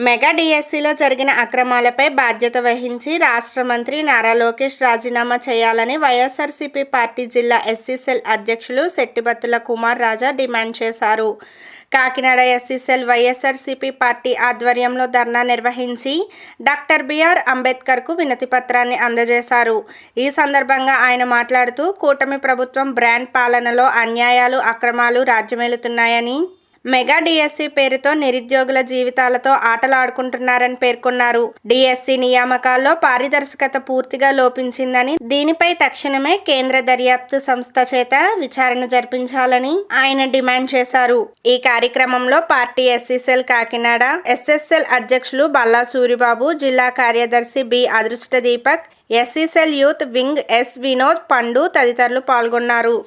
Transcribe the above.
Mega డిఎస్సిలో జరిగిన అక్రమాలపై బాధ్యత వహించి రాష్ట్ర మంత్రి నారా లోకేష్ రాజీనామా చేయాలని వైఎస్ఆర్సీపీ పార్టీ జిల్లా ఎస్సీ సెల్ అధ్యక్షులు శెట్టిబత్తుల కుమార్ రాజా డిమాండ్ చేశారు. Kakinada SC cell YSRCP party ఆధ్వర్యంలో ధర్నా నిర్వహించి డాక్టర్ బిఆర్ అంబేద్కర్కు వినతిపత్రాన్ని అందజేశారు. ఈ సందర్భంగా ఆయన మాట్లాడుతూ కూటమి ప్రభుత్వం బ్రాండ్ పాలనలో అన్యాయాలు, అక్రమాలు రాజ్యమేలుతున్నాయని, మెగా డిఎస్సి పేరుతో నిరుద్యోగుల జీవితాలతో ఆటలాడుకుంటున్నారని పేర్కొన్నారు. డిఎస్సి నియామకాల్లో పారదర్శకత పూర్తిగా లోపించిందని, దీనిపై తక్షణమే కేంద్ర దర్యాప్తు సంస్థ చేత విచారణ జరిపించాలని ఆయన డిమాండ్ చేశారు. ఈ కార్యక్రమంలో party SC cell Kakinada SSL అధ్యక్షులు బల్లా సూరిబాబు, జిల్లా కార్యదర్శి B Adrushta Deepak, SC cell youth wing S Vinod, Pandu తదితరులు పాల్గొన్నారు.